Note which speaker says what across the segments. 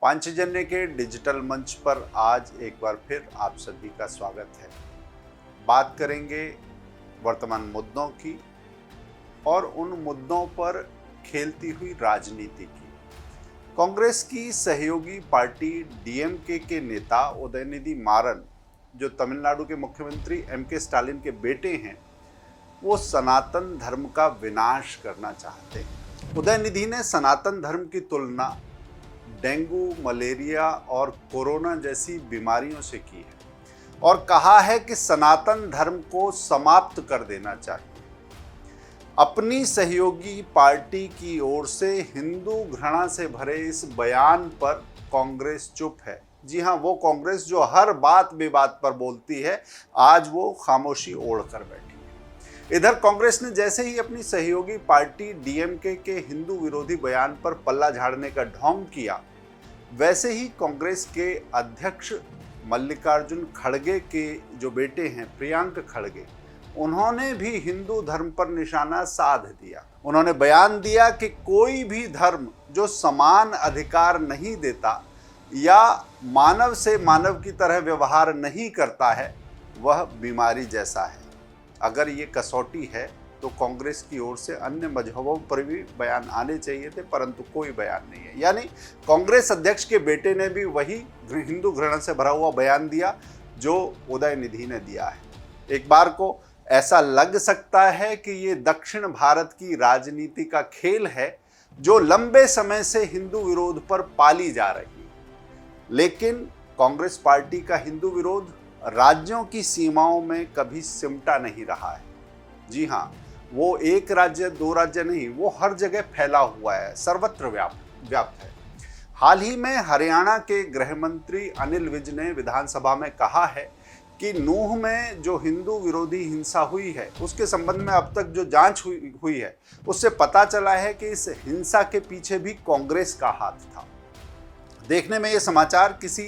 Speaker 1: पांचजन्य के डिजिटल मंच पर आज एक बार फिर आप सभी का स्वागत है। बात करेंगे वर्तमान मुद्दों की और उन मुद्दों पर खेलती हुई राजनीति की। कांग्रेस की सहयोगी पार्टी डीएमके के नेता उदयनिधि मारन, जो तमिलनाडु के मुख्यमंत्री एमके स्टालिन के बेटे हैं, वो सनातन धर्म का विनाश करना चाहते हैं। उदयनिधि ने सनातन धर्म की तुलना डेंगू, मलेरिया और कोरोना जैसी बीमारियों से की है और कहा है कि सनातन धर्म को समाप्त कर देना चाहिए। अपनी सहयोगी पार्टी की ओर से हिंदू घृणा से भरे इस बयान पर कांग्रेस चुप है। जी हां, वो कांग्रेस जो हर बात विवाद पर बोलती है, आज वो खामोशी ओढ़ कर बैठी है। इधर कांग्रेस ने जैसे ही अपनी सहयोगी पार्टी डीएमके के हिंदू विरोधी बयान पर पल्ला झाड़ने का ढोंग किया, वैसे ही कांग्रेस के अध्यक्ष मल्लिकार्जुन खड़गे के जो बेटे हैं प्रियांक खड़गे, उन्होंने भी हिंदू धर्म पर निशाना साध दिया। उन्होंने बयान दिया कि कोई भी धर्म जो समान अधिकार नहीं देता या मानव से मानव की तरह व्यवहार नहीं करता है, वह बीमारी जैसा है। अगर ये कसौटी है तो कांग्रेस की ओर से अन्य मजहबों पर भी बयान आने चाहिए थे, परंतु कोई बयान नहीं है। यानी कांग्रेस अध्यक्ष के बेटे ने भी वही हिंदू घृणा से भरा हुआ बयान दिया जो उदयनिधि ने दिया है। एक बार को ऐसा लग सकता है कि ये दक्षिण भारत की राजनीति का खेल है जो लंबे समय से हिंदू विरोध पर पाली जा रही है, लेकिन कांग्रेस पार्टी का हिंदू विरोध राज्यों की सीमाओं में कभी सिमटा नहीं रहा है। जी हाँ, वो एक राज्य दो राज्य नहीं, वो हर जगह फैला हुआ है, सर्वत्र व्याप्त है। हाल ही में हरियाणा के गृह मंत्री अनिल विज ने विधानसभा में कहा है कि नूह में जो हिंदू विरोधी हिंसा हुई है, उसके संबंध में अब तक जो जांच हुई है, उससे पता चला है कि इस हिंसा के पीछे भी कांग्रेस का हाथ था। देखने में ये समाचार किसी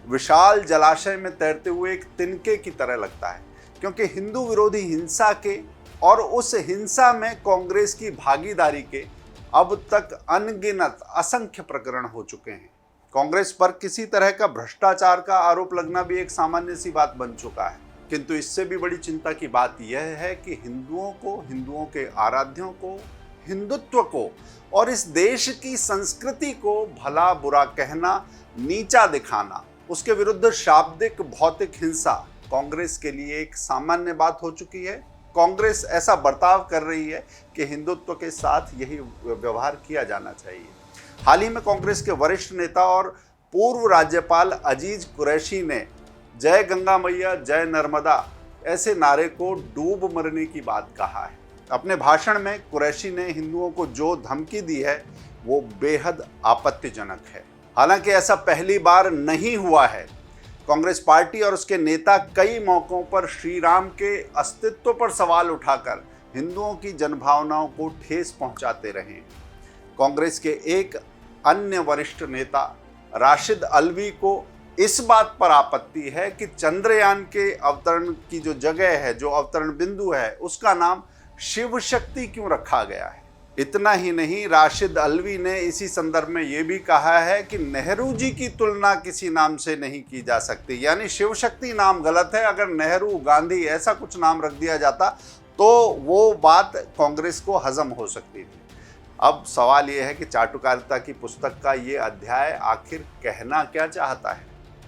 Speaker 1: विशाल जलाशय में तैरते हुए एक तिनके की तरह लगता है, क्योंकि हिंदू विरोधी हिंसा के और उस हिंसा में कांग्रेस की भागीदारी के अब तक अनगिनत असंख्य प्रकरण हो चुके हैं। कांग्रेस पर किसी तरह का भ्रष्टाचार का आरोप लगना भी एक सामान्य सी बात बन चुका है, किंतु इससे भी बड़ी चिंता की बात यह है कि हिंदुओं को, हिंदुओं के आराध्यों को, हिंदुत्व को और इस देश की संस्कृति को भला बुरा कहना, नीचा दिखाना, उसके विरुद्ध शाब्दिक भौतिक हिंसा कांग्रेस के लिए एक सामान्य बात हो चुकी है। कांग्रेस ऐसा बर्ताव कर रही है कि हिंदुत्व के साथ यही व्यवहार किया जाना चाहिए। हाल ही में कांग्रेस के वरिष्ठ नेता और पूर्व राज्यपाल अजीज कुरैशी ने जय गंगा मैया, जय नर्मदा ऐसे नारे को डूब मरने की बात कहा है। अपने भाषण में कुरैशी ने हिंदुओं को जो धमकी दी है वो बेहद आपत्तिजनक है। हालांकि ऐसा पहली बार नहीं हुआ है। कांग्रेस पार्टी और उसके नेता कई मौकों पर श्री राम के अस्तित्व पर सवाल उठाकर हिंदुओं की जनभावनाओं को ठेस पहुंचाते रहे। कांग्रेस के एक अन्य वरिष्ठ नेता राशिद अल्वी को इस बात पर आपत्ति है कि चंद्रयान के अवतरण की जो जगह है, जो अवतरण बिंदु है, उसका नाम शिव शक्ति क्यों रखा गया है। इतना ही नहीं, राशिद अल्वी ने इसी संदर्भ में ये भी कहा है कि नेहरू जी की तुलना किसी नाम से नहीं की जा सकती। यानी शिव शक्ति नाम गलत है, अगर नेहरू, गांधी ऐसा कुछ नाम रख दिया जाता तो वो बात कांग्रेस को हजम हो सकती थी। अब सवाल ये है कि चाटुकारिता की पुस्तक का ये अध्याय आखिर कहना क्या चाहता है।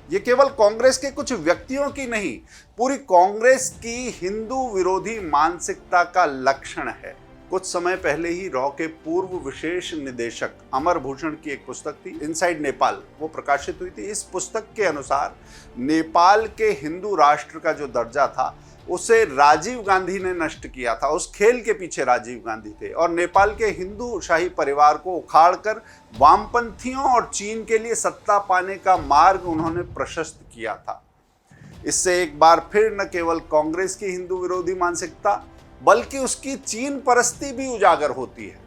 Speaker 1: ये केवल कांग्रेस के कुछ व्यक्तियों की नहीं, पूरी कांग्रेस की हिंदू विरोधी मानसिकता का लक्षण है। कुछ समय पहले ही रॉ के पूर्व विशेष निदेशक अमर भूषण की एक पुस्तक थी, इनसाइड नेपाल, वो प्रकाशित हुई थी। इस पुस्तक के अनुसार नेपाल के हिंदू राष्ट्र का जो दर्जा था उसे राजीव गांधी ने नष्ट किया था। उस खेल के पीछे राजीव गांधी थे और नेपाल के हिंदू शाही परिवार को उखाड़कर वामपंथियों और चीन के लिए सत्ता पाने का मार्ग उन्होंने प्रशस्त किया था। इससे एक बार फिर न केवल कांग्रेस की हिंदू विरोधी मानसिकता बल्कि उसकी चीन परस्ती भी उजागर होती है।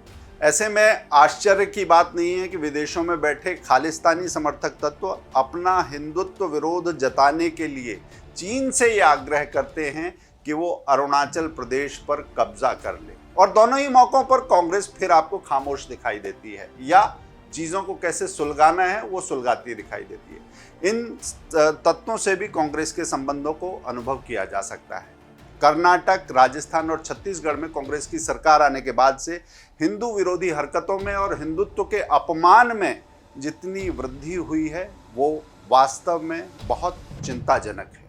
Speaker 1: ऐसे में आश्चर्य की बात नहीं है कि विदेशों में बैठे खालिस्तानी समर्थक तत्व अपना हिंदुत्व विरोध जताने के लिए चीन से ये आग्रह करते हैं कि वो अरुणाचल प्रदेश पर कब्जा कर ले। और दोनों ही मौकों पर कांग्रेस फिर आपको खामोश दिखाई देती है या चीज़ों को कैसे सुलगाना है वो सुलगाती दिखाई देती है। इन तत्वों से भी कांग्रेस के संबंधों को अनुभव किया जा सकता है। कर्नाटक, राजस्थान और छत्तीसगढ़ में कांग्रेस की सरकार आने के बाद से हिंदू विरोधी हरकतों में और हिंदुत्व के अपमान में जितनी वृद्धि हुई है वो वास्तव में बहुत चिंताजनक है।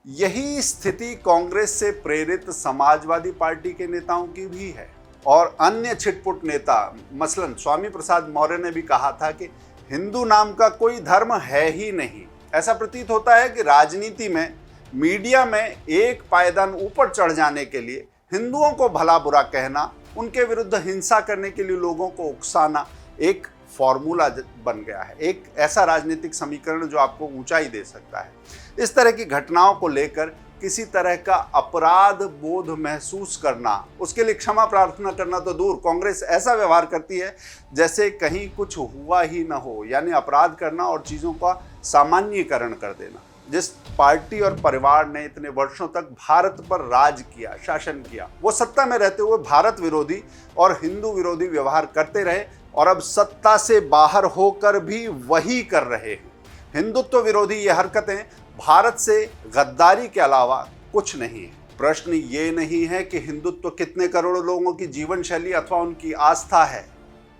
Speaker 1: यही स्थिति कांग्रेस से प्रेरित समाजवादी पार्टी के नेताओं की भी है और अन्य छिटपुट नेता, मसलन स्वामी प्रसाद मौर्य ने भी कहा था कि हिंदू नाम का कोई धर्म है ही नहीं। ऐसा प्रतीत होता है कि राजनीति में, मीडिया में एक पायदान ऊपर चढ़ जाने के लिए हिंदुओं को भला बुरा कहना, उनके विरुद्ध हिंसा करने के लिए लोगों को उकसाना एक फॉर्मूला बन गया है, एक ऐसा राजनीतिक समीकरण जो आपको ऊंचाई दे सकता है। इस तरह की घटनाओं को लेकर किसी तरह का अपराध बोध महसूस करना, उसके लिए क्षमा प्रार्थना करना तो दूर, कांग्रेस ऐसा व्यवहार करती है जैसे कहीं कुछ हुआ ही ना हो, यानी अपराध करना और चीज़ों का सामान्यीकरण कर देना। जिस पार्टी और परिवार ने इतने वर्षों तक भारत पर राज किया, शासन किया, वो सत्ता में रहते हुए भारत विरोधी और हिंदू विरोधी व्यवहार करते रहे और अब सत्ता से बाहर होकर भी वही कर रहे हैं। हिंदुत्व विरोधी ये हरकतें भारत से गद्दारी के अलावा कुछ नहीं है। प्रश्न ये नहीं है कि हिंदुत्व कितने करोड़ लोगों की जीवन शैली अथवा उनकी आस्था है,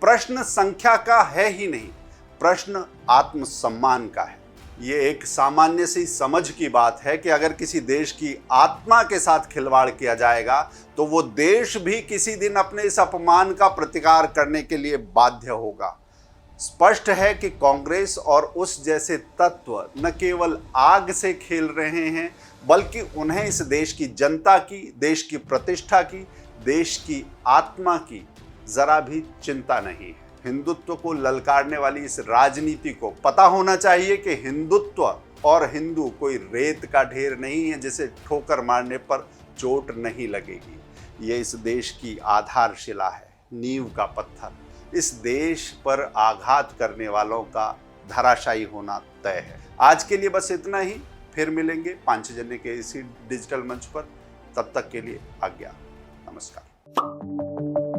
Speaker 1: प्रश्न संख्या का है ही नहीं, प्रश्न आत्मसम्मान का है। ये एक सामान्य सी समझ की बात है कि अगर किसी देश की आत्मा के साथ खिलवाड़ किया जाएगा तो वो देश भी किसी दिन अपने इस अपमान का प्रतिकार करने के लिए बाध्य होगा। स्पष्ट है कि कांग्रेस और उस जैसे तत्व न केवल आग से खेल रहे हैं, बल्कि उन्हें इस देश की जनता की, देश की प्रतिष्ठा की, देश की आत्मा की जरा भी चिंता नहीं है। हिंदुत्व को ललकारने वाली इस राजनीति को पता होना चाहिए कि हिंदुत्व और हिंदू कोई रेत का ढेर नहीं है जिसे ठोकर मारने पर चोट नहीं लगेगी। ये इस देश की आधारशिला है, नींव का पत्थर। इस देश पर आघात करने वालों का धराशायी होना तय है। आज के लिए बस इतना ही, फिर मिलेंगे पांचजन्य के इसी डिजिटल मंच पर। तब तक के लिए आज्ञा, नमस्कार।